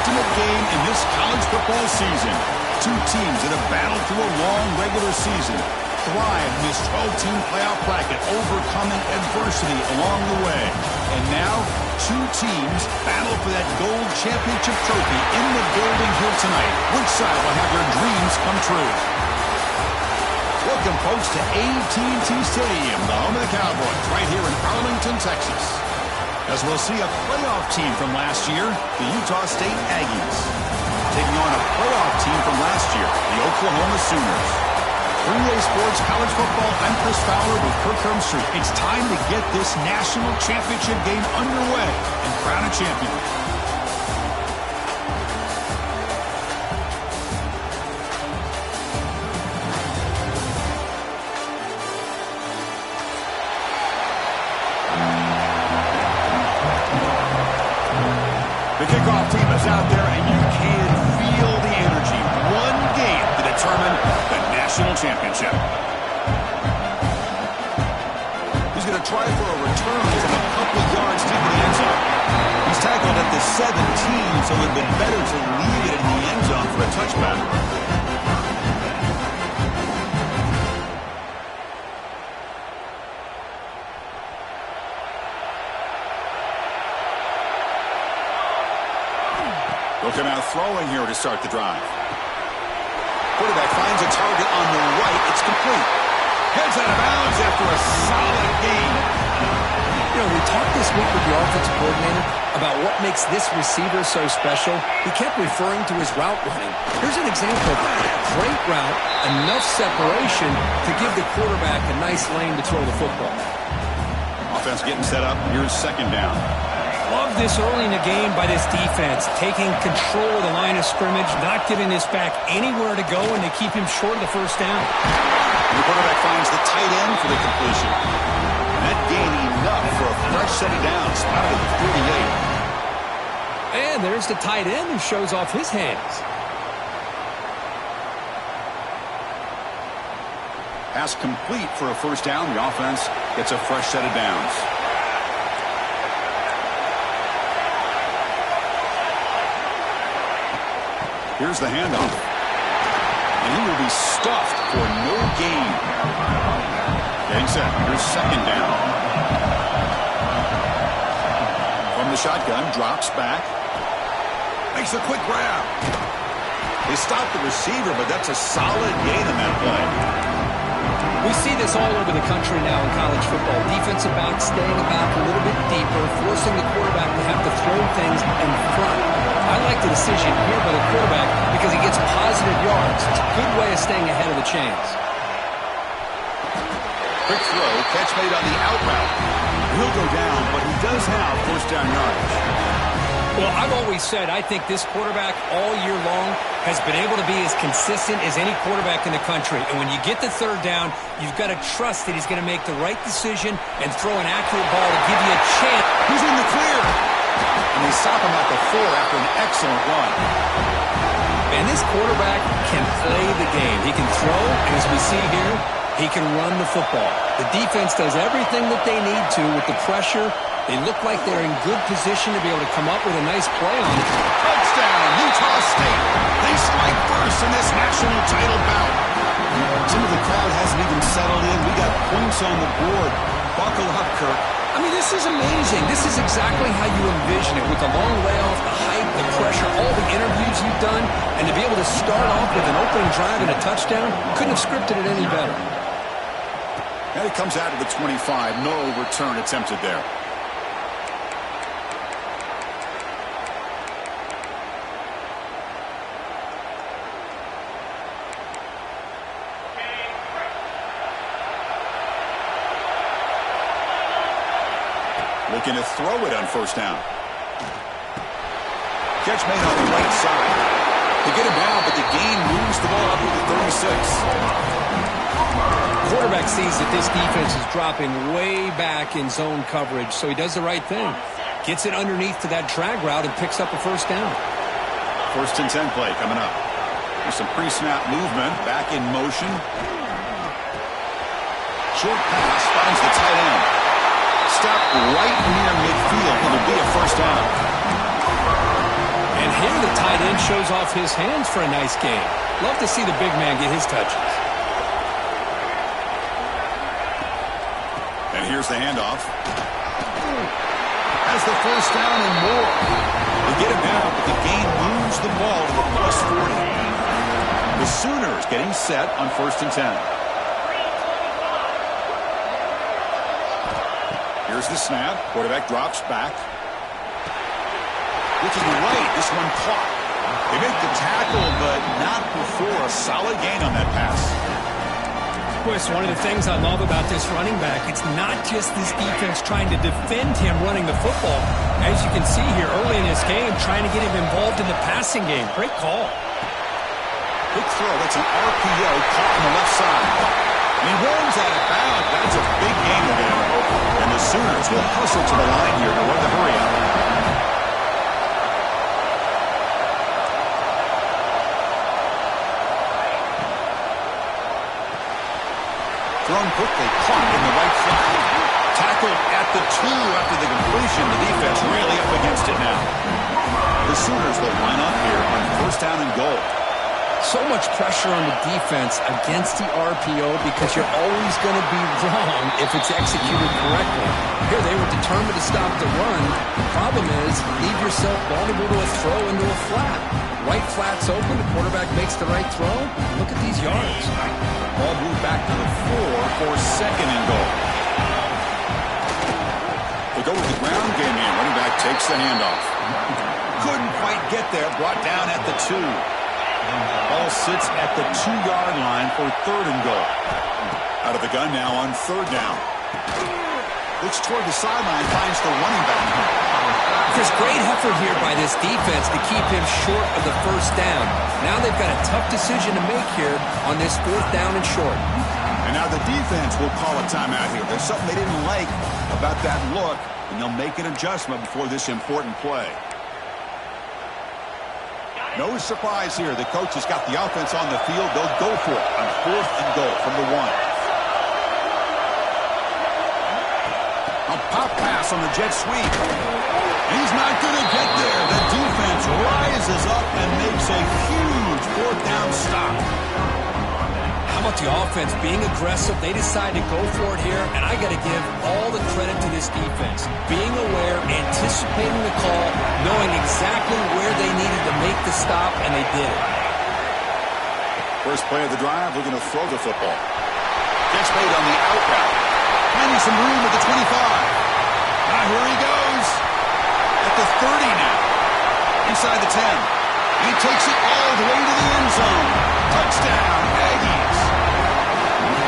ultimate game in this college football season. Two teams that have battled through a long regular season, thrive in this 12-team playoff bracket, overcoming adversity along the way. And now, two teams battle for that gold championship trophy in the building here tonight. Which side will have their dreams come true? Welcome, folks, to AT&T Stadium, the home of the Cowboys, right here in Arlington, Texas. As we'll see a playoff team from last year, the Utah State Aggies, taking on a playoff team from last year, the Oklahoma Sooners. 3A Sports College Football, I'm Chris Fowler with Kirk Herbstreit. It's time to get this national championship game underway and crown a champion. The kickoff team is out there, and you can feel the energy. One game to determine the national championship. He's going to try for a return from a couple of yards deep in the end zone. He's tackled at the 17, so it would have been better to leave it in the end zone for a touchback. They'll come out throwing here to start the drive. Quarterback finds a target on the right. It's complete. Heads out of bounds after a solid gain. You know, we talked this week with the offensive coordinator about what makes this receiver so special. He kept referring to his route running. Here's an example of that. Great route, enough separation to give the quarterback a nice lane to throw the football. Offense getting set up. Here's second down. Love this early in the game by this defense, taking control of the line of scrimmage, not giving this back anywhere to go, and they keep him short of the first down. And the quarterback finds the tight end for the completion. And that gain enough for a fresh set of downs out of the 38. And there's the tight end who shows off his hands. Pass complete for a first down. The offense gets a fresh set of downs. Here's the handoff. And he will be stuffed for no gain. Getting set. Here's second down. From the shotgun, drops back. Makes a quick grab. They stop the receiver, but that's a solid gain in that play. We see this all over the country now in college football. Defensive backs staying back a little bit deeper, forcing the quarterback to have to throw things in front. I like the decision here by the quarterback because he gets positive yards. It's a good way of staying ahead of the chains. Quick throw, catch made on the out route. He'll go down, but he does have first down yardage. Well, I've always said I think this quarterback all year long has been able to be as consistent as any quarterback in the country. And when you get the third down, you've got to trust that he's going to make the right decision and throw an accurate ball to give you a chance. He's in the clear. And they stop him at the 4 after an excellent run. And this quarterback can play the game. He can throw, and as we see here, he can run the football. The defense does everything that they need to with the pressure. They look like they're in good position to be able to come up with a nice play on it. Touchdown, Utah State. They strike first in this national title bout. Some of the crowd hasn't even settled in. We got points on the board. Buckle up, Kirk. I mean, this is amazing. This is exactly how you envision it, with the long layoff, the hype, the pressure, all the interviews you've done, and to be able to start off with an opening drive and a touchdown, couldn't have scripted it any better. And it comes out of the 25. No return attempted there. Looking to throw it on first down. Catch made on the right side. They get him down, but the gain moves the ball up to the 36. Quarterback sees that this defense is dropping way back in zone coverage, so he does the right thing. Gets it underneath to that drag route and picks up a first down. First and 10 play coming up. There's some pre-snap movement. Back in motion. Short pass finds the tight end. Stop right near midfield. It'll be a first down. And here the tight end shows off his hands for a nice game. Love to see the big man get his touches. And here's the handoff. Has the first down and more. They get it now, but the gain moves the ball to the plus 40. The Sooners getting set on 1st and 10. Here's the snap. Quarterback drops back. Looking right, this one caught. They make the tackle, but not before a solid gain on that pass. Boy, it's one of the things I love about this running back. It's not just this defense trying to defend him running the football. As you can see here early in this game, trying to get him involved in the passing game. Great call. Big throw. That's an RPO caught on the left side. And he runs out of bounds. That's a big gain again. And the Sooners will hustle to the line here to run the hurry up. Thrown quickly, caught in the right flat. Tackled at the 2 after the completion. The defense really up against it now. The Sooners will line up here on 1st down and goal. So much pressure on the defense against the RPO because you're always going to be wrong if it's executed correctly. Here they were determined to stop the run. The problem is, leave yourself vulnerable to a throw into a flat. Right flat's open, the quarterback makes the right throw. Look at these yards. Ball moved back to the 4 for 2nd and goal. They go with the ground game here. Running back takes the handoff. Couldn't quite get there. Brought down at the 2. Ball sits at the 2-yard line for 3rd and goal. Out of the gun now on 3rd down. Looks toward the sideline, finds the running back. There's great effort here by this defense to keep him short of the 1st down. Now they've got a tough decision to make here on this 4th down and short. And now the defense will call a timeout here. There's something they didn't like about that look, and they'll make an adjustment before this important play. No surprise here. The coach has got the offense on the field. They'll go for it on 4th and goal from the 1. A pop pass on the jet sweep. And he's not going to get there. The defense rises up and makes a huge 4th down stop. How about the offense being aggressive? They decide to go for it here, and I got to give all the credit to this defense. Being aware, anticipating the call, knowing exactly where they needed to make the stop, and they did it. First play of the drive, looking to throw the football. Gets made on the out route. Finding some room at the 25. Here he goes. At the 30 now. Inside the 10. And he takes it all the way to the end zone. Touchdown, Aggies.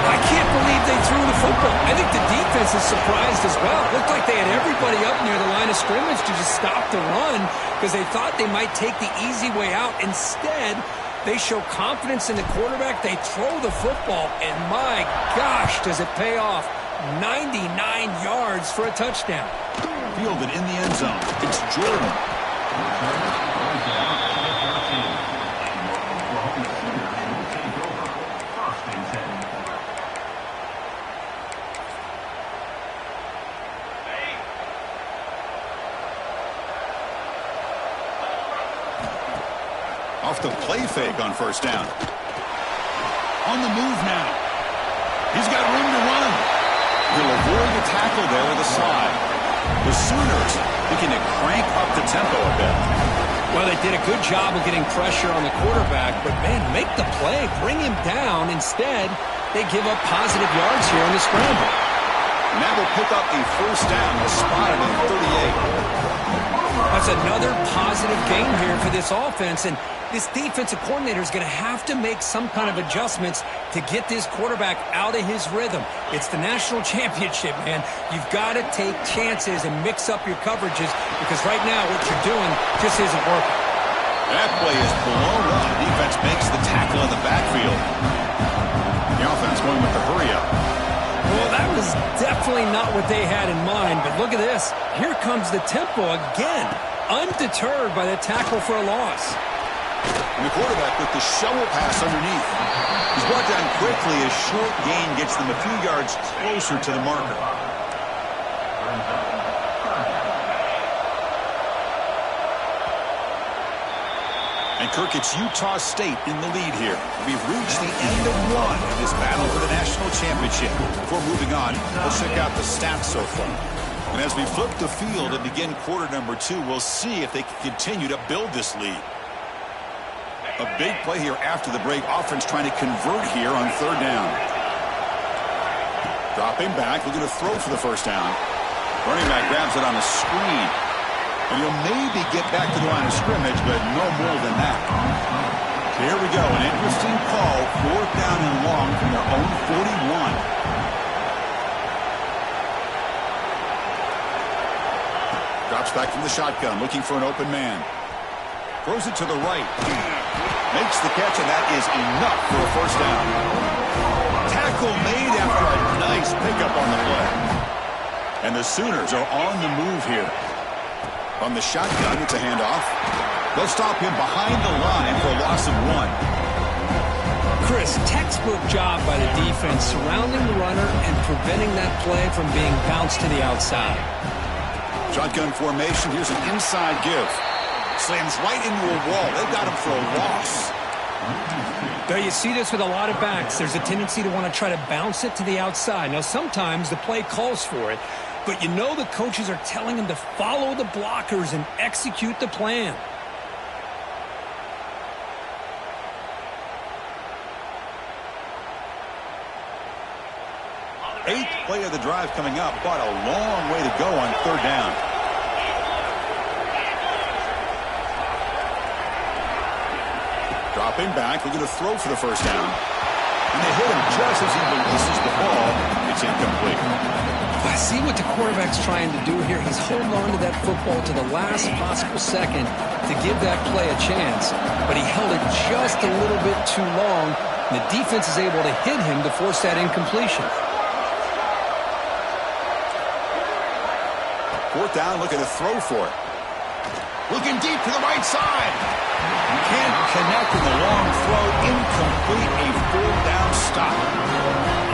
I can't believe they threw the football. I think the defense is surprised as well. It looked like they had everybody up near the line of scrimmage to just stop the run because they thought they might take the easy way out. Instead, they show confidence in the quarterback. They throw the football, and my gosh, does it pay off. 99 yards for a touchdown. Fielded in the end zone. It's Jordan. Off the play fake on 1st down. On the move now. He's got room to run. He'll avoid the tackle there with a slide. The Sooners looking to crank up the tempo a bit. Well, they did a good job of getting pressure on the quarterback, but, man, make the play, bring him down. Instead, they give up positive yards here on the scramble. And that will pick up a 1st down, spotted at 38. That's another positive gain here for this offense, and this defensive coordinator is going to have to make some kind of adjustments to get this quarterback out of his rhythm. It's the national championship, man. You've got to take chances and mix up your coverages because right now what you're doing just isn't working. That play is blown up. The defense makes the tackle in the backfield. The offense going with the hurry up. Well, that was definitely not what they had in mind, but look at this. Here comes the tempo again, undeterred by the tackle for a loss. And the quarterback with the shovel pass underneath. He's brought down quickly. A short gain gets them a few yards closer to the marker. And Kirk, it's Utah State in the lead here. We've reached the end of one in this battle for the national championship. Before moving on, let's check out the stats so far. And as we flip the field and begin quarter number 2, we'll see if they can continue to build this lead. A big play here after the break. Offense trying to convert here on third down. Dropping back, looking to throw for the first down. Running back grabs it on a screen. And he'll maybe get back to the line of scrimmage, but no more than that. Here we go, an interesting call. Fourth down and long from their own 41. Drops back from the shotgun, looking for an open man. Throws it to the right. Makes the catch, and that is enough for a first down. Tackle made after a nice pickup on the play. And the Sooners are on the move here. On the shotgun, it's a handoff. They'll stop him behind the line for a loss of 1. Chris, textbook job by the defense surrounding the runner and preventing that play from being bounced to the outside. Shotgun formation. Here's an inside give. Slams right into a wall. They've got him for a loss. There you see this with a lot of backs. There's a tendency to want to try to bounce it to the outside. Now, sometimes the play calls for it, but you know the coaches are telling them to follow the blockers and execute the plan. Eighth play of the drive coming up, but a long way to go on third down. Dropping back, looking to throw for the first down. And they hit him just as he releases the ball. It's incomplete. I see what the quarterback's trying to do here. He's holding on to that football to the last possible second to give that play a chance. But he held it just a little bit too long. And the defense is able to hit him to force that incompletion. Fourth down, looking to throw for it. Looking deep to the right side. Can't connect in the long throw. Incomplete. A fourth down stop.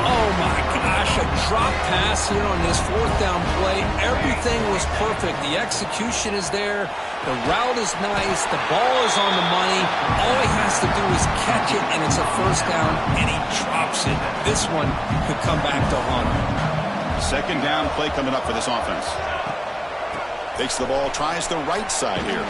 Oh, my gosh. A drop pass here on this fourth down play. Everything was perfect. The execution is there. The route is nice. The ball is on the money. All he has to do is catch it, and it's a first down, and he drops it. This one could come back to haunt him. Second down play coming up for this offense. Takes the ball, tries the right side here.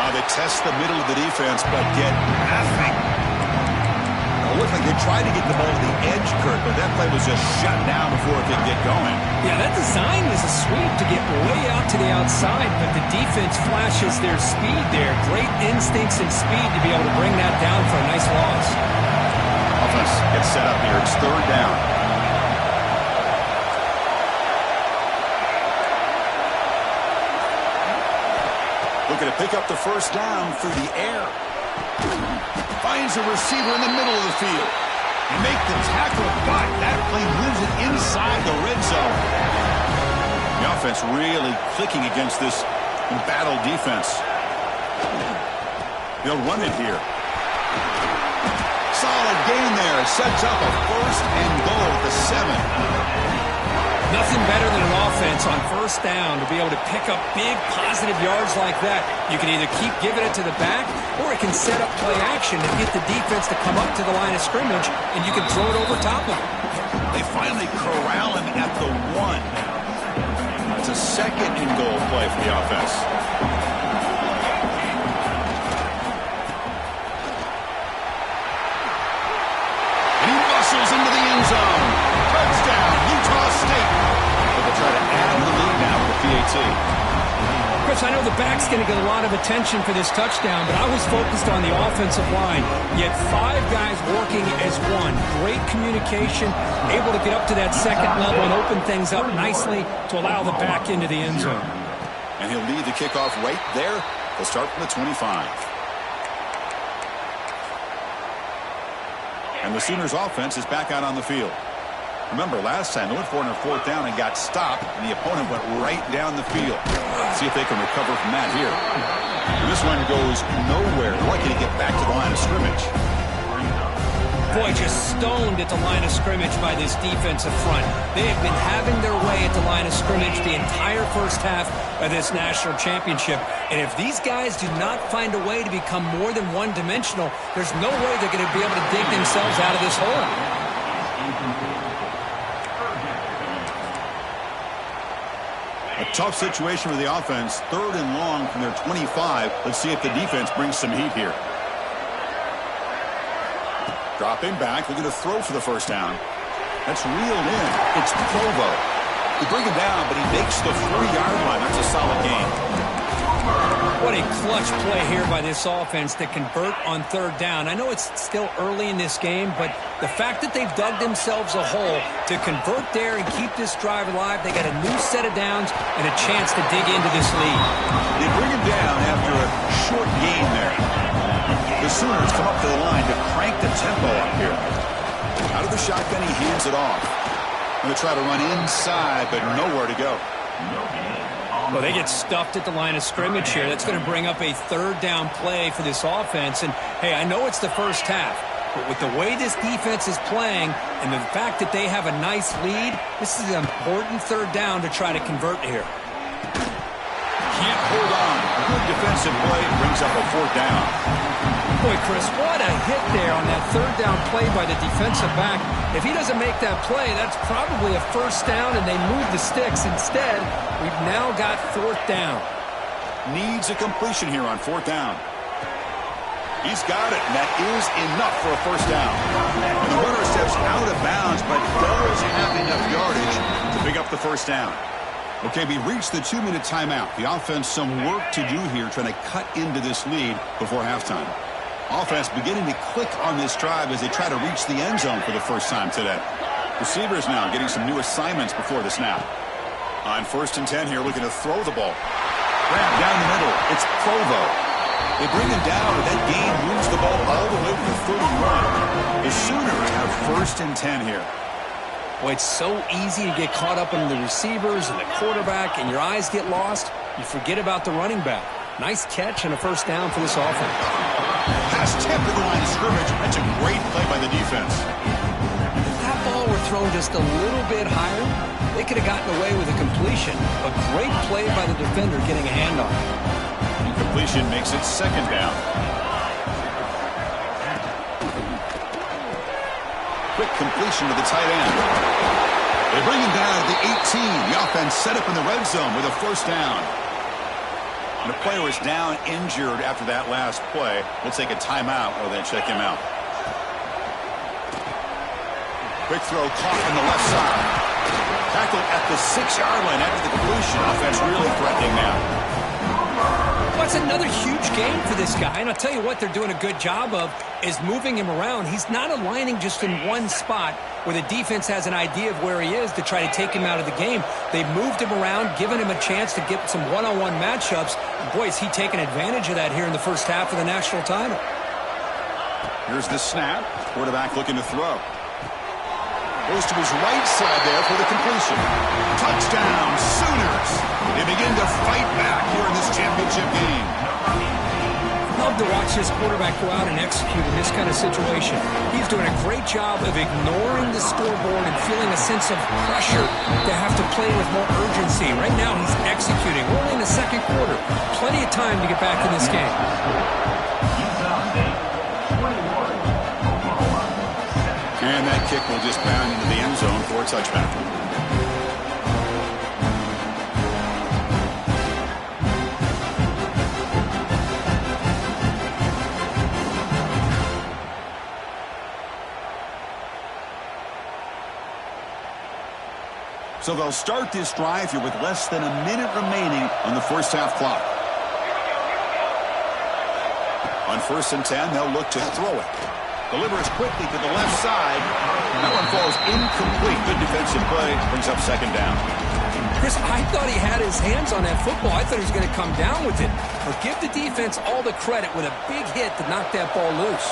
They test the middle of the defense, but get nothing. It looked like they tried to get the ball to the edge, Kurt, but that play was just shut down before it could get going. Yeah, that design was a sweep to get way out to the outside, but the defense flashes their speed there. Great instincts and speed to be able to bring that down for a nice loss. Offense gets set up here. It's third down. Looking to pick up the first down through the air. Finds a receiver in the middle of the field. And make the tackle, but that play moves it inside the red zone. The offense really clicking against this embattled defense. They'll run it here. Solid gain there. Sets up a first and goal at the 7. Nothing better than an offense on first down to be able to pick up big positive yards like that. You can either keep giving it to the back, or it can set up play action to get the defense to come up to the line of scrimmage, and you can throw it over top of it. They finally corral him at the 1. It's a second and goal play for the offense. And he muscles into the end zone. Touchdown, Utah State. But they'll try to add the lead now with the PAT. Chris, I know the back's going to get a lot of attention for this touchdown, but I was focused on the offensive line. You had 5 guys working as one. Great communication, able to get up to that second level and open things up nicely to allow the back into the end zone. And he'll lead the kickoff right there. They'll start from the 25. And the Sooners offense is back out on the field. Remember, last time they went for it on fourth down and got stopped, and the opponent went right down the field. See if they can recover from that here. And this one goes nowhere. Lucky to get back to the line of scrimmage. Boy, just stoned at the line of scrimmage by this defensive front. They have been having their way at the line of scrimmage the entire first half of this national championship. And if these guys do not find a way to become more than one-dimensional, there's no way they're going to be able to dig themselves out of this hole. A tough situation for the offense. 3rd and long from their 25. Let's see if the defense brings some heat here. Dropping back, looking to throw for the first down. That's reeled in. It's Provo. They bring him down, but he makes the 40-yard line. That's a solid gain. What a clutch play here by this offense to convert on 3rd down. I know it's still early in this game, but the fact that they've dug themselves a hole to convert there and keep this drive alive, they got a new set of downs and a chance to dig into this lead. They bring him down after a short gain there. The Sooners come up to the line to crank the tempo up here. Out of the shotgun, he hands it off. Going to try to run inside, but nowhere to go. Well, they get stuffed at the line of scrimmage here. That's going to bring up a 3rd down play for this offense. And, hey, I know it's the first half, but with the way this defense is playing and the fact that they have a nice lead, this is an important 3rd down to try to convert here. Can't hold on. Good defensive play brings up a 4th down. Boy, Chris, what a hit there on that 3rd down play by the defensive back. If he doesn't make that play, that's probably a 1st down, and they move the sticks. Instead, we've now got 4th down. Needs a completion here on 4th down. He's got it, and that is enough for a 1st down. And the runner steps out of bounds, but does have enough yardage to pick up the 1st down. Okay, we reached the 2-minute timeout. The offense some work to do here, trying to cut into this lead before halftime. Offense beginning to click on this drive as they try to reach the end zone for the first time today. Receivers now getting some new assignments before the snap. On 1st and 10 here, looking to throw the ball. Grab down the middle. It's Provo. They bring him down, and that gain moves the ball all the way to the 31. The Sooners have 1st and 10 here. Boy, it's so easy to get caught up in the receivers and the quarterback, and your eyes get lost. You forget about the running back. Nice catch and a 1st down for this offense. Pass tipped at the line of scrimmage. That's a great play by the defense. If that ball were thrown just a little bit higher, they could have gotten away with a completion. A great play by the defender getting a hand on it. Incompletion makes it 2nd down. Quick completion to the tight end. They bring him down at the 18. The offense set up in the red zone with a 1st down. And the player was down injured after that last play. We'll take a timeout while they check him out. Quick throw caught on the left side. Tackled at the 6-yard line after the completion. Offense really threatening now. Well, it's another huge game for this guy, and I'll tell you what they're doing a good job of is moving him around. He's not aligning just in one spot where the defense has an idea of where he is to try to take him out of the game. They've moved him around, given him a chance to get some one-on-one matchups. Boy, is he taking advantage of that here in the first half of the national title. Here's the snap. Quarterback looking to throw. Goes to his right side there for the completion. Touchdown, Sooners. They begin to fight back here in this championship game. Love to watch this quarterback go out and execute in this kind of situation. He's doing a great job of ignoring the scoreboard and feeling a sense of pressure to have to play with more urgency. Right now, he's executing. We're only in the 2nd quarter. Plenty of time to get back in this game. And that kick will just bound into the end zone for a touchback. So they'll start this drive here with less than a minute remaining on the first half clock. On 1st and 10, they'll look to throw it. Delivers quickly to the left side. That one falls incomplete. Good defensive play. Brings up 2nd down. Chris, I thought he had his hands on that football. I thought he was going to come down with it. But give the defense all the credit with a big hit to knock that ball loose.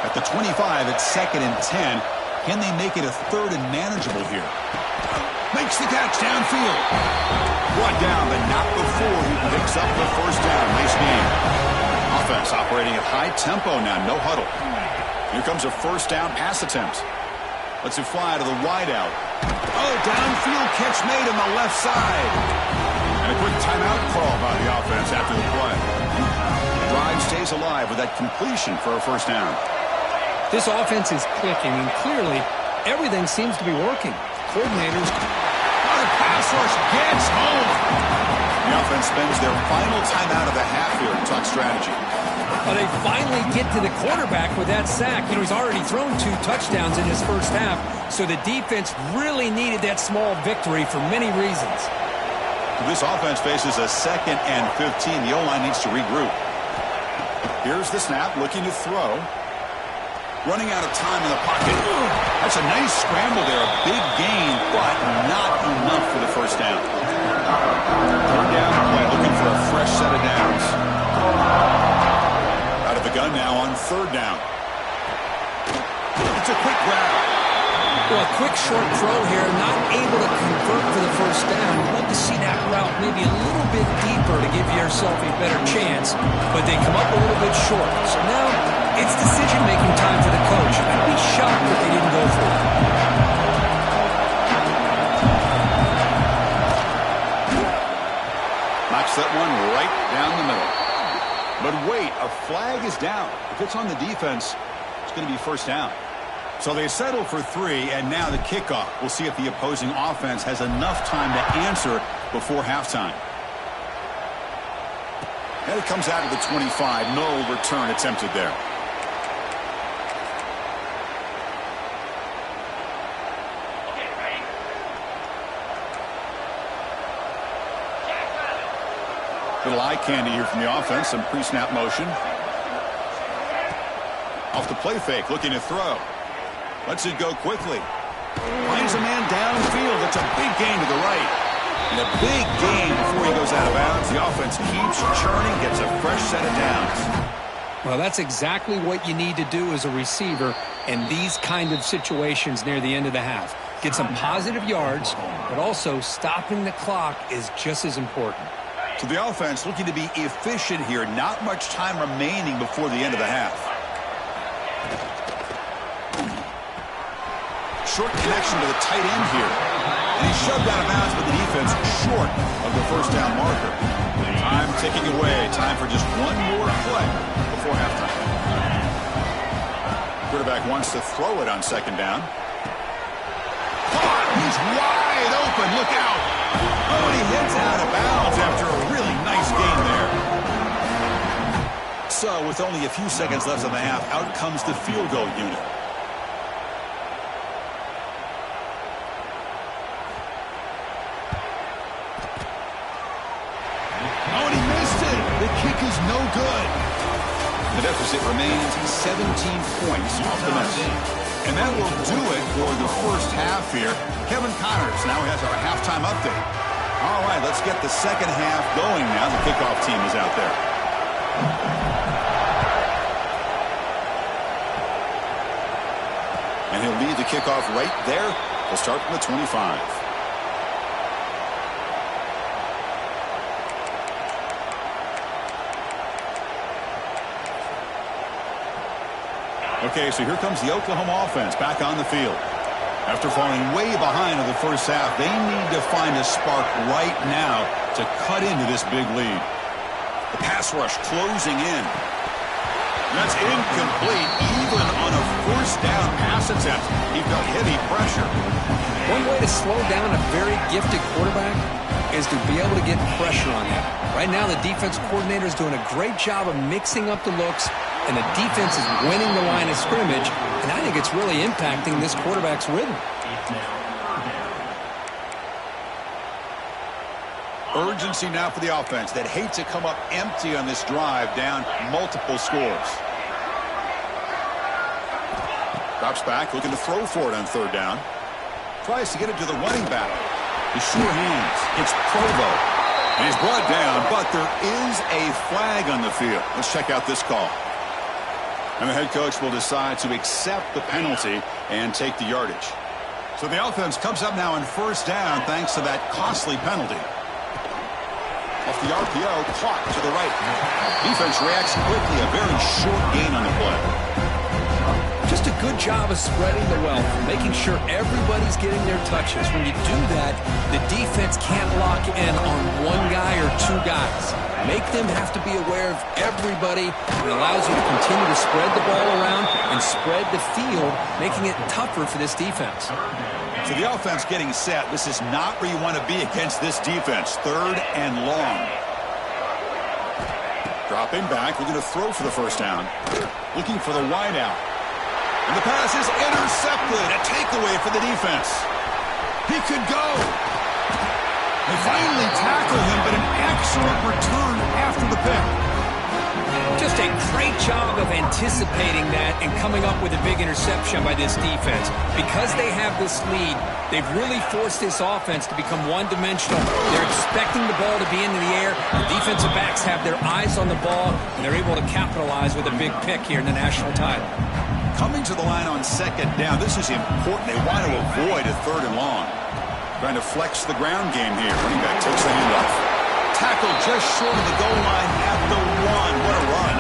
At the 25, it's 2nd and 10. Can they make it a 3rd and manageable here? Makes the catch downfield. Brought down, but not before he picks up the 1st down. Nice game. Offense operating at high tempo now. No huddle. Here comes a first down pass attempt. Lets it fly to the wideout. Oh, downfield catch made on the left side. And a quick timeout call by the offense after the play. The drive stays alive with that completion for a first down. This offense is clicking, and clearly everything seems to be working. Coordinators. The pass rush gets home. The offense spends their final timeout of the half here to talk strategy. Well, they finally get to the quarterback with that sack. You know, he's already thrown 2 touchdowns in his first half, so the defense really needed that small victory for many reasons. This offense faces a 2nd and 15. The O-line needs to regroup. Here's the snap, looking to throw. Running out of time in the pocket. That's a nice scramble there. A big gain, but not enough for the first down. Third down play, looking for a fresh set of downs. Out of the gun now on third down. It's a quick grab. Well, a quick short throw here, not able to convert for the first down. Love to see that route maybe a little bit deeper to give yourself a better chance, but they come up a little bit short. So now it's decision-making time for the coach. I'd be shocked if they didn't go for it. Knocks that one right down the middle. But wait, a flag is down. If it's on the defense, it's going to be first down. So they settle for 3, and now the kickoff. We'll see if the opposing offense has enough time to answer before halftime. And it comes out of the 25. No return attempted there. Little eye candy here from the offense. Some pre-snap motion. Off the play fake, looking to throw. Lets it go quickly. Finds a man downfield. That's a big gain to the right. And a big gain before he goes out of bounds. The offense keeps churning, gets a fresh set of downs. Well, that's exactly what you need to do as a receiver in these kind of situations near the end of the half. Get some positive yards, but also stopping the clock is just as important. So the offense looking to be efficient here. Not much time remaining before the end of the half. Short connection to the tight end here. And he's shoved out of bounds with the defense short of the first down marker. Time ticking away. Time for just one more play before halftime. Quarterback wants to throw it on second down. He's wide open. Look out. Oh, and he heads out of bounds after a really nice gain there. So, with only a few seconds left in the half, out comes the field goal unit. Oh, and he missed it. The kick is no good. The deficit remains 17 points off the miss. And that will do it for the first half here. Kevin Connors now has our halftime update. All right, let's get the second half going now. The kickoff team is out there. And he'll lead the kickoff right there. We'll start from the 25. Okay, so here comes the Oklahoma offense back on the field. After falling way behind in the first half, they need to find a spark right now to cut into this big lead. The pass rush closing in. That's incomplete, even on a first down pass attempt. He felt heavy pressure. One way to slow down a very gifted quarterback is to be able to get pressure on him. Right now, the defense coordinator is doing a great job of mixing up the looks, and the defense is winning the line of scrimmage, and I think it's really impacting this quarterback's rhythm. Urgency now for the offense that hate to come up empty on this drive, down multiple scores. Drops back, looking to throw for it on third down. Tries to get it to the running back. The sure hands. It's Provo. And he's brought down, but there is a flag on the field. Let's check out this call. And the head coach will decide to accept the penalty and take the yardage. So the offense comes up now on first down thanks to that costly penalty. Off the RPO, clock to the right. Defense reacts quickly, a very short gain on the play. Just a good job of spreading the wealth, making sure everybody's getting their touches. When you do that, the defense can't lock in on one guy or two guys. Make them have to be aware of everybody. It allows you to continue to spread the ball around and spread the field, making it tougher for this defense. So the offense getting set. This is not where you want to be against this defense. 3rd and long. Dropping back, looking to throw for the first down. Looking for the wide out. And the pass is intercepted. A takeaway for the defense. He could go. They finally tackle him, but an excellent return after the pick. Just a great job of anticipating that and coming up with a big interception by this defense. Because they have this lead, they've really forced this offense to become one-dimensional. They're expecting the ball to be into the air. The defensive backs have their eyes on the ball, and they're able to capitalize with a big pick here in the national title. Coming to the line on 2nd down, this is important. They want to avoid a 3rd and long. Trying to flex the ground game here. Running back takes the handoff. Tackle just short of the goal line at the 1. What a run.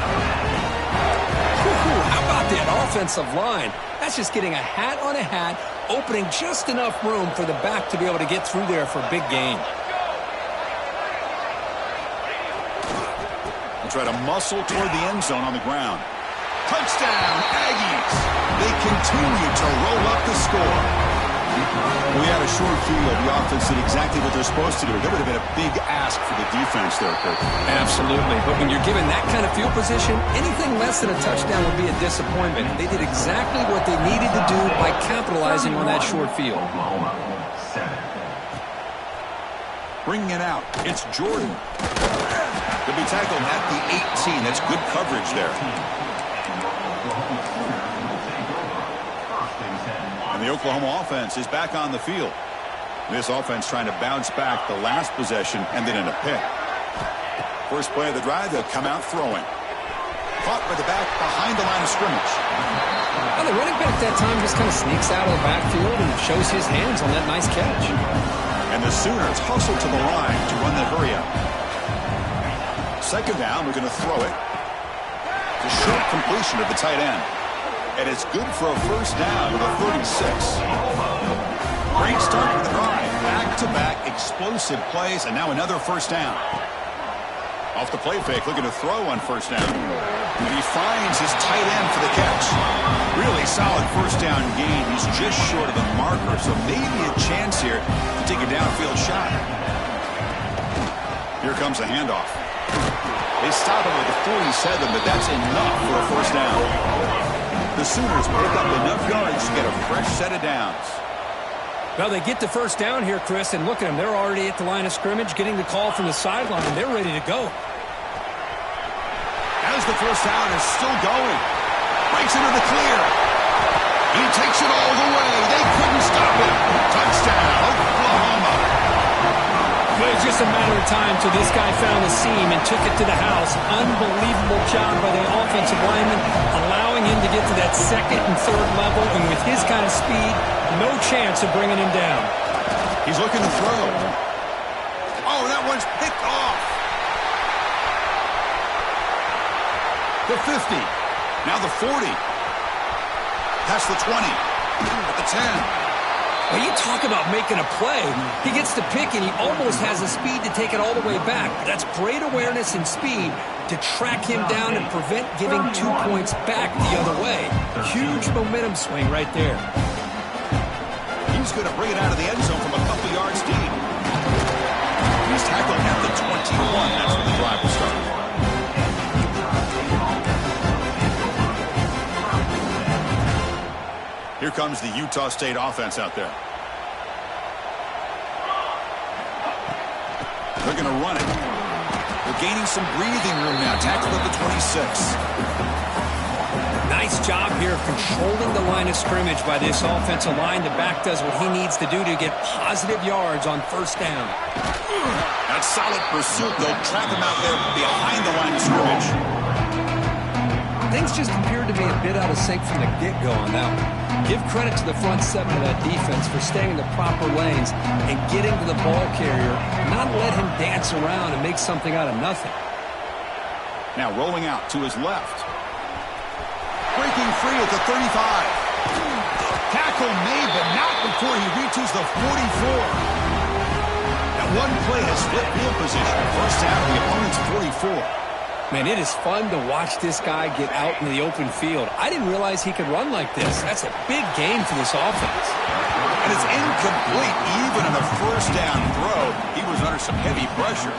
How about that offensive line? That's just getting a hat on a hat, opening just enough room for the back to be able to get through there for a big gain. We'll try to muscle toward the end zone on the ground. Touchdown, Aggies. They continue to roll up the score. We had a short field. The offense did exactly what they're supposed to do. That would have been a big ask for the defense there, Kirk. Absolutely. But when you're given that kind of field position, anything less than a touchdown would be a disappointment. They did exactly what they needed to do by capitalizing on that short field. Bringing it out. It's Jordan. He'll be tackled at the 18. That's good coverage there. The Oklahoma offense is back on the field. This offense trying to bounce back the last possession and then in a pick. First play of the drive, they'll come out throwing. Caught by the back behind the line of scrimmage. Well, the running back that time just kind of sneaks out of the backfield and shows his hands on that nice catch. And the Sooners hustle to the line to run the hurry up. 2nd down, we're going to throw it. The short completion of the tight end. And it's good for a first down with a 36. Great start to the drive. Back-to-back explosive plays, and now another first down. Off the play fake, looking to throw on first down. And he finds his tight end for the catch. Really solid first down gain. He's just short of the marker, so maybe a chance here to take a downfield shot. Here comes the handoff. They stop him at the 47, but that's enough for a first down. The Sooners pick up enough yards to get a fresh set of downs. Well, they get the first down here, Chris, and look at them. They're already at the line of scrimmage, getting the call from the sideline. They're ready to go. As the first down is still going. Breaks into the clear. He takes it all the way. They couldn't stop him. Touchdown, Oklahoma. It was just a matter of time till this guy found the seam and took it to the house. Unbelievable job by the offensive lineman, allowing him to get to that 2nd and 3rd level, and with his kind of speed, no chance of bringing him down. He's looking to throw. Oh, that one's picked off. The 50. Now the 40. Past the 20. At the 10. Well, you talk about making a play. He gets the pick, and he almost has the speed to take it all the way back. That's great awareness and speed to track him down and prevent giving 2 points back the other way. Huge momentum swing right there. He's going to bring it out of the end zone from a couple yards deep. He's tackled at the 21. That's where the drive will start. Here comes the Utah State offense out there. They're going to run it. They're gaining some breathing room now. Tackled at the 26. Nice job here of controlling the line of scrimmage by this offensive line. The back does what he needs to do to get positive yards on first down. That's solid pursuit. They'll trap him out there behind the line of scrimmage. Things just appeared to be a bit out of sync from the get-go on that one. Give credit to the front 7 of that defense for staying in the proper lanes and getting to the ball carrier, not let him dance around and make something out of nothing. Now rolling out to his left. Great breaking free at the 35. Tackle made, but not before he reaches the 44. That one play has flipped field position. First down, the opponent's 44. Man, it is fun to watch this guy get out in the open field. I didn't realize he could run like this. That's a big game for this offense. And it's incomplete. Even on a first down throw, he was under some heavy pressure.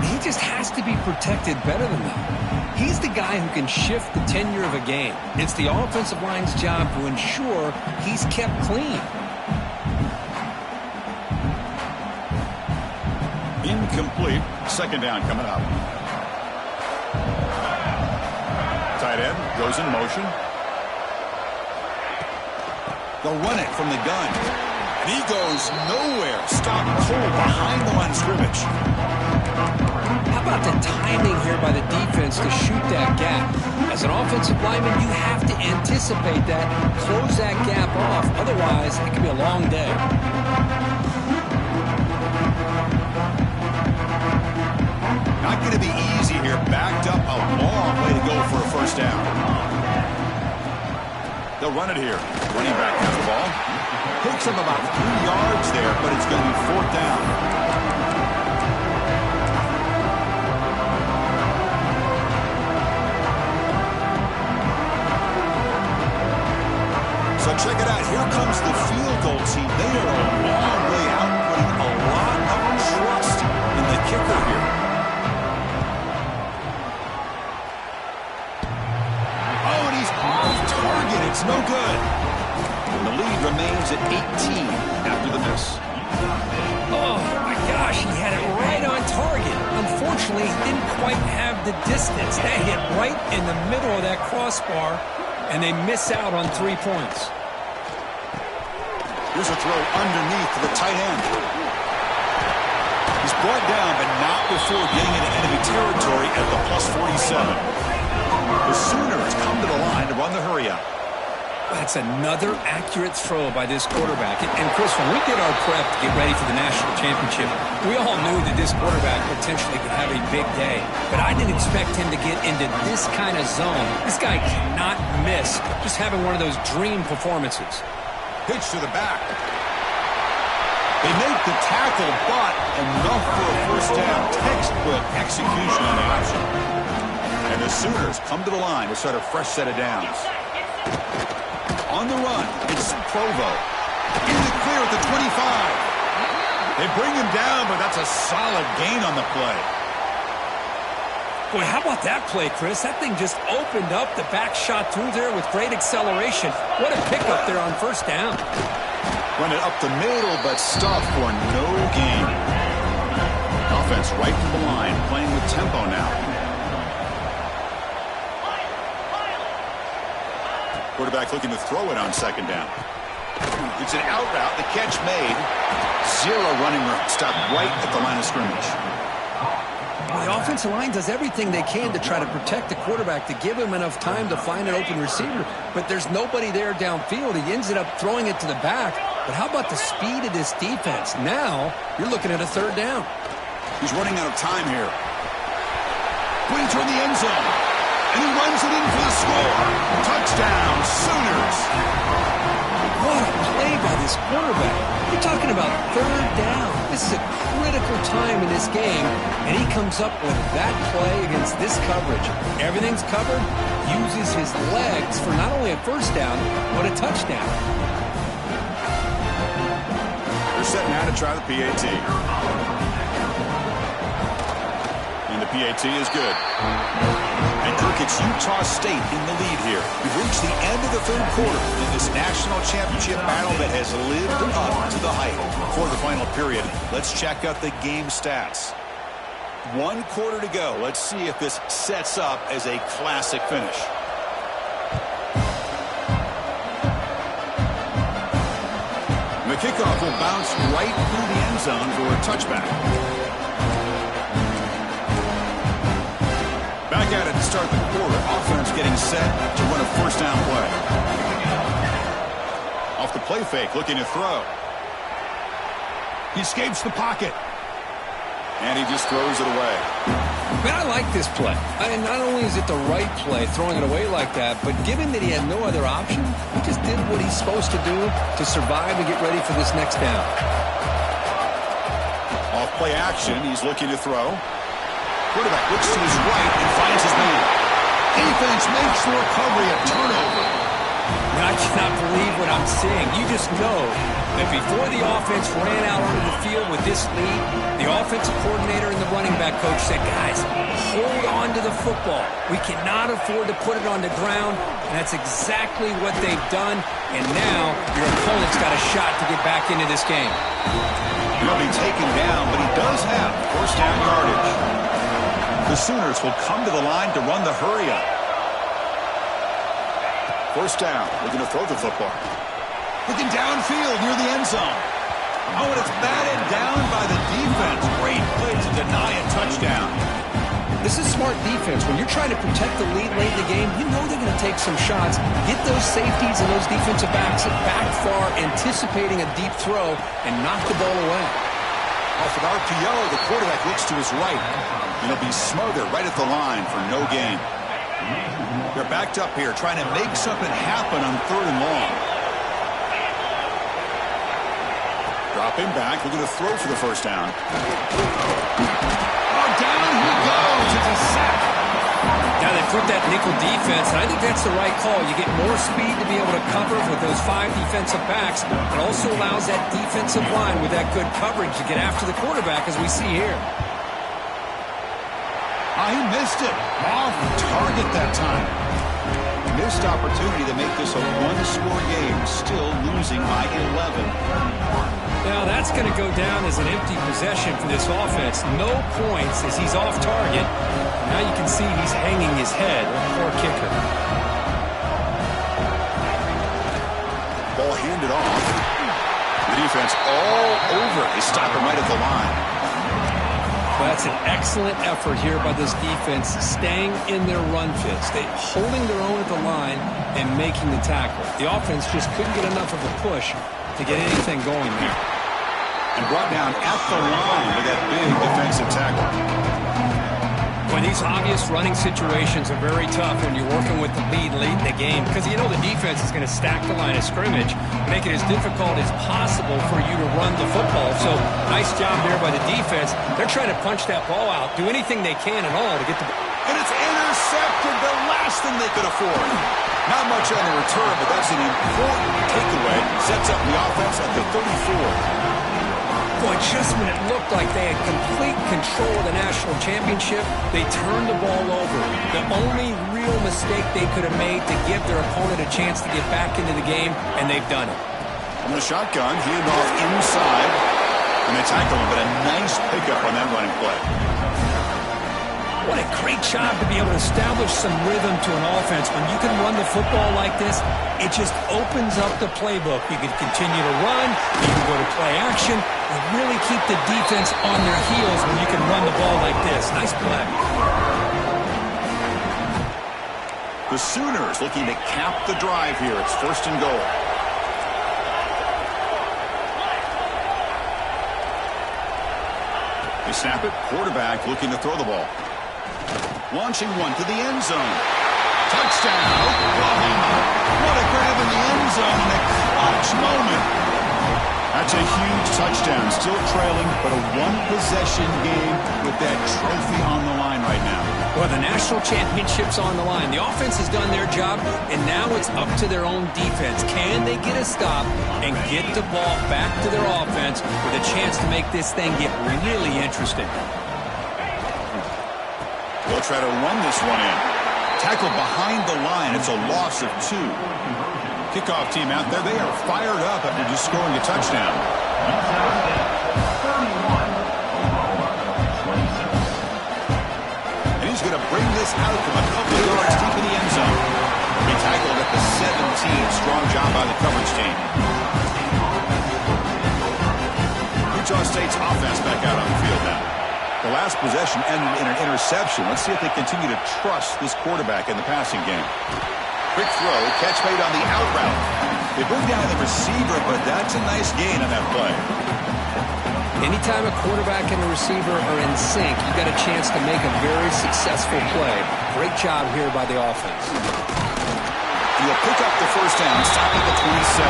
He just has to be protected better than that. He's the guy who can shift the tenure of a game. It's the offensive line's job to ensure he's kept clean. Incomplete. Second down coming up. Tight end goes in motion. They'll run it from the gun. And he goes nowhere. Stopped cold behind the line of scrimmage. How about the timing here by the defense to shoot that gap? As an offensive lineman, you have to anticipate that, close that gap off. Otherwise, it could be a long day. Not going to be easy here. Backed up a long way to go for a first down. They'll run it here. Running back has the ball. Picks up about 3 yards there, but it's going to be fourth down. So check it out. Here comes the field goal team. They are a long way out, putting a lot of trust in the kicker here. Oh, and he's off target. It's no good. And the lead remains at 18 after the miss. Oh, my gosh, he had it right on target. Unfortunately, he didn't quite have the distance. That hit right in the middle of that crossbar, and they miss out on 3 points. Here's a throw underneath to the tight end. He's brought down, but not before getting into enemy territory at the +47. The Sooners come to the line to run the hurry-up. That's another accurate throw by this quarterback. And Chris, when we did our prep to get ready for the national championship, we all knew that this quarterback potentially could have a big day. But I didn't expect him to get into this kind of zone. This guy cannot miss. Just having one of those dream performances. Pitch to the back. They make the tackle, but enough for a first down. Textbook execution on the option. And the Sooners come to the line to start a fresh set of downs. On the run, it's Provo. In the clear at the 25. They bring him down, but that's a solid gain on the play. Boy, how about that play, Chris? That thing just opened up. The back shot through there with great acceleration. What a pickup there on first down. Run it up the middle, but stopped for no gain. Offense right from the line, playing with tempo now. Quarterback looking to throw it on second down. It's an out route. The catch made. 0 running room. Stopped right at the line of scrimmage. The offensive line does everything they can to try to protect the quarterback, to give him enough time to find an open receiver. But there's nobody there downfield. He ends up throwing it to the back. But how about the speed of this defense? Now you're looking at a third down. He's running out of time here. Going toward the end zone. And he runs it in for the score. Touchdown, Sooners. What a play by this quarterback. You're talking about third down. This is a critical time in this game, and he comes up with that play against this coverage. Everything's covered, uses his legs for not only a first down, but a touchdown. They're set now to try the PAT. And the PAT is good. And Kirk, it's Utah State in the lead here. We've reached the end of the third quarter in this national championship battle that has lived up to the hype. For the final period, let's check out the game stats. 1 quarter to go. Let's see if this sets up as a classic finish. The kickoff will bounce right through the end zone for a touchback. Back at it to start the quarter. Offense getting set to run a first down play. Off the play fake, looking to throw. He escapes the pocket. And he just throws it away. Man, I like this play. And not only is it the right play, throwing it away like that, but given that he had no other option, he just did what he's supposed to do to survive and get ready for this next down. Off play action, he's looking to throw. Quarterback looks to his right and finds his man. Defense makes the recovery a turnover. I cannot believe what I'm seeing. You just know that before the offense ran out onto the field with this lead, the offensive coordinator and the running back coach said, guys, hold on to the football. We cannot afford to put it on the ground, and that's exactly what they've done. And now your opponent's got a shot to get back into this game. He'll be taken down, but he does have first down yardage. The Sooners will come to the line to run the hurry-up. First down, looking to throw the football. Looking downfield near the end zone. Oh, and it's batted down by the defense. Great play to deny a touchdown. This is smart defense. When you're trying to protect the lead late in the game, you know they're going to take some shots, get those safeties and those defensive backs back far, anticipating a deep throw, and knock the ball away. Off an RPO, the quarterback looks to his right. And he'll be smothered right at the line for no gain. They're backed up here, trying to make something happen on 3rd and long. Dropping back, looking to throw for the first down. Oh, down he goes. It's a sack. Now they put that nickel defense, and I think that's the right call. You get more speed to be able to cover with those 5 defensive backs. It also allows that defensive line with that good coverage to get after the quarterback, as we see here. He missed it. Off target that time. Missed opportunity to make this a one-score game. Still losing by 11. Now that's going to go down as an empty possession for this offense. No points as he's off target. Now you can see he's hanging his head. Poor kicker. Ball handed off. The defense all over. They stop him right at the line. That's an excellent effort here by this defense, staying in their run fits. They holding their own at the line and making the tackle. The offense just couldn't get enough of a push to get anything going there. And brought down at the line with that big defensive tackle. Boy, these obvious running situations are very tough when you're working with the lead late in the game, because you know the defense is going to stack the line of scrimmage, make it as difficult as possible for you to run the football. So nice job there by the defense. They're trying to punch that ball out, do anything they can and all to get the ball. And it's intercepted, the last thing they could afford. Not much on the return, but that's an important takeaway. Sets up the offense at the 34. Boy, just when it looked like they had complete control of the national championship, they turned the ball over. The only real mistake they could have made to give their opponent a chance to get back into the game, and they've done it. From the shotgun, handed off inside, and they tackle him, but a nice pickup on that running play. What a great job to be able to establish some rhythm to an offense. When you can run the football like this, it just opens up the playbook. You can continue to run, you can go to play action, and really keep the defense on their heels when you can run the ball like this. Nice play. The Sooners looking to cap the drive here. It's 1st and goal. They snap it. Quarterback looking to throw the ball. Launching one to the end zone. Touchdown, Oklahoma. What a grab in the end zone in a clutch moment. That's a huge touchdown. Still trailing, but a one-possession game with that trophy on the line right now. Well, the national championship's on the line. The offense has done their job, and now it's up to their own defense. Can they get a stop and get the ball back to their offense with a chance to make this thing get really interesting? They'll try to run this one in. Tackle behind the line. It's a loss of 2. Kickoff team out there. They are fired up after just scoring a touchdown. And he's going to bring this out from a couple of yards deep in the end zone. He tackled at the 17. Strong job by the coverage team. Utah State's offense back out on the field now. The last possession ended in an interception. Let's see if they continue to trust this quarterback in the passing game. Quick throw, catch made on the out route. They bring down the receiver, but that's a nice gain on that play. Anytime a quarterback and a receiver are in sync, you got a chance to make a very successful play. Great job here by the offense. He'll pick up the first down, stopping at 27.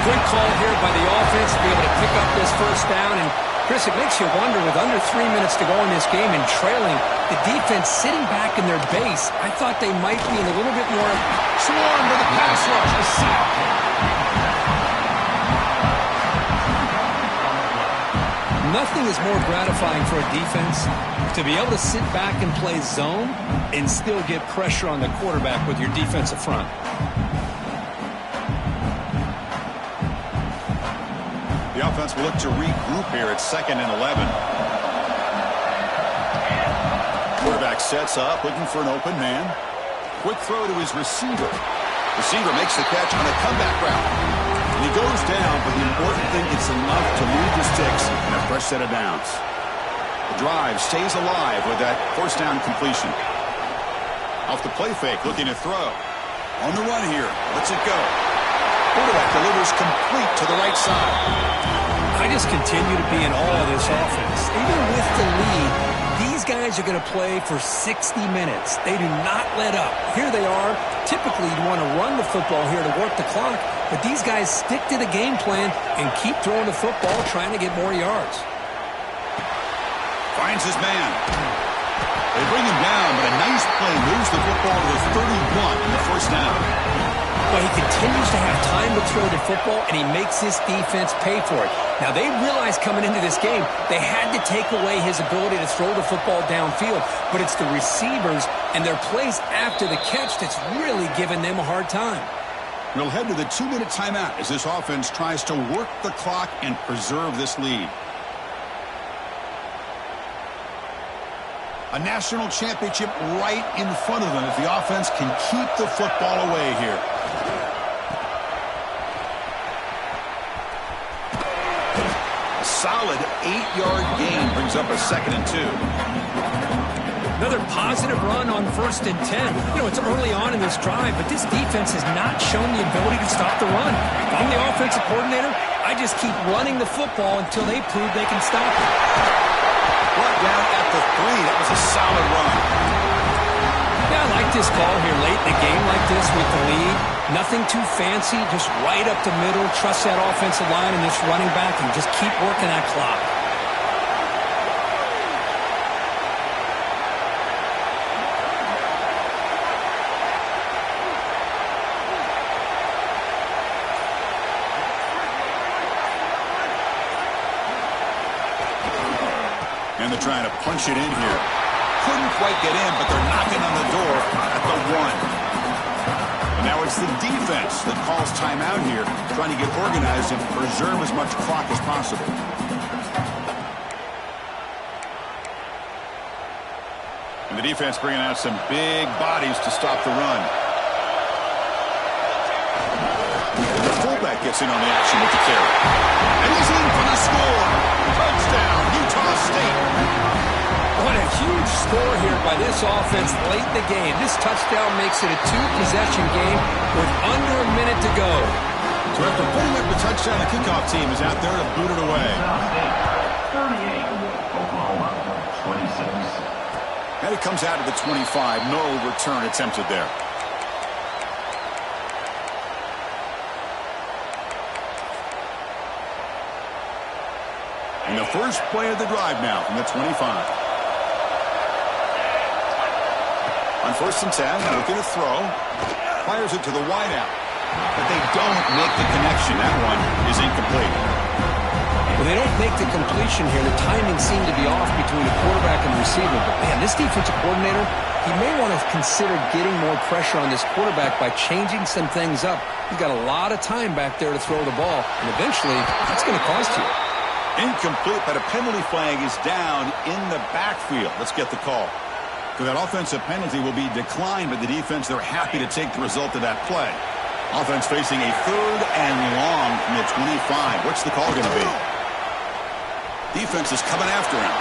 Good call here by the offense to be able to pick up this first down. And, Chris, it makes you wonder, with under 3 minutes to go in this game and trailing, the defense sitting back in their base, I thought they might be in a little bit more swarm with the pass rush. A sack. Nothing is more gratifying for a defense to be able to sit back and play zone and still get pressure on the quarterback with your defensive front. The offense will look to regroup here at 2nd and 11. Quarterback sets up, looking for an open man. Quick throw to his receiver. Receiver makes the catch on a comeback route. And he goes down, but the important thing, it's enough to move the sticks and a fresh set of downs. The drive stays alive with that first down completion. Off the play fake, looking to throw. On the run here, lets it go. Quarterback delivers complete to the right side. I just continue to be in awe of this offense. Even with the lead, these guys are going to play for 60 minutes. They do not let up. Here they are. Typically, you want to run the football here to work the clock, but these guys stick to the game plan and keep throwing the football, trying to get more yards. Finds his man. They bring him down, but a nice play moves the football to the 31 in the first down. But he continues to have time to throw the football, and he makes his defense pay for it. Now, they realized coming into this game they had to take away his ability to throw the football downfield, but it's the receivers and their plays after the catch that's really giving them a hard time. We'll head to the 2-minute timeout as this offense tries to work the clock and preserve this lead. A national championship right in front of them if the offense can keep the football away here. A solid 8-yard gain brings up a 2nd and 2. Another positive run on 1st and 10. You know, it's early on in this drive, but this defense has not shown the ability to stop the run. If I'm the offensive coordinator, I just keep running the football until they prove they can stop it. Brought down at the 3. That was a solid run. Yeah, I like this call here late in a game like this with the lead. Nothing too fancy, just right up the middle. Trust that offensive line and this running back and just keep working that clock. And they're trying to punch it in here. Couldn't quite get in, but they're knocking on the door at the 1. And now it's the defense that calls timeout here, trying to get organized and preserve as much clock as possible. And the defense bringing out some big bodies to stop the run. And the fullback gets in on the action with the carry. And he's in for the score. Touchdown, Utah State. What a huge score here by this offense late in the game. This touchdown makes it a 2-possession game with under a minute to go. So after putting up the touchdown, the kickoff team is out there to boot it away. 38, Oklahoma, 26. And it comes out of the 25. No return attempted there. And the first play of the drive now from the 25. On 1st and 10, looking to throw. Fires it to the wideout. But they don't make the connection. That one is incomplete. Well, they don't make the completion here. The timing seemed to be off between the quarterback and the receiver. But, man, this defensive coordinator, he may want to consider getting more pressure on this quarterback by changing some things up. He's got a lot of time back there to throw the ball. And eventually, that's going to cost you. Incomplete, but a penalty flag is down in the backfield. Let's get the call. So that offensive penalty will be declined, but the defense, they're happy to take the result of that play. Offense facing a 3rd and long from the 25. What's the call going to be? Defense is coming after him.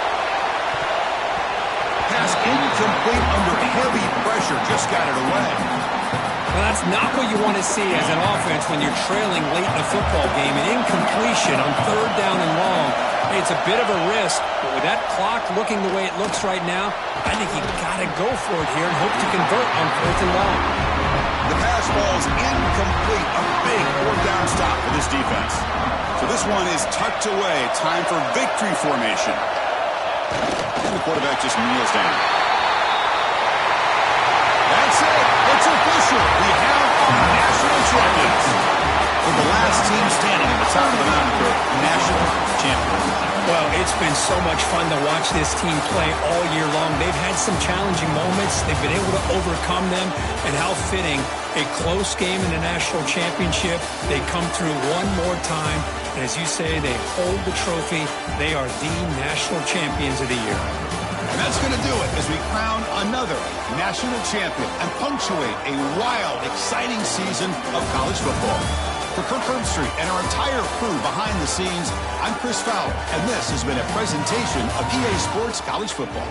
Pass incomplete under heavy pressure. Just got it away. Well, that's not what you want to see as an offense when you're trailing late in a football game. An incompletion on 3rd down and long. Hey, it's a bit of a risk, but with that clock looking the way it looks right now, I think you got to go for it here and hope to convert on 4th and long. The pass ball is incomplete. A big 4th down stop for this defense. So this one is tucked away. Time for victory formation. And the quarterback just kneels down. That's it. It's official. We have our national champions. For the last team standing at the top of the mountain for national champions. Well, it's been so much fun to watch this team play all year long. They've had some challenging moments. They've been able to overcome them. And how fitting, a close game in the national championship. They come through one more time. And as you say, they hold the trophy. They are the national champions of the year. And that's going to do it as we crown another national champion and punctuate a wild, exciting season of college football. For Kirk Herbstreit and our entire crew behind the scenes, I'm Chris Fowler, and this has been a presentation of EA Sports College Football.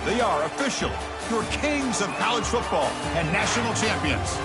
They are officially your kings of college football and national champions.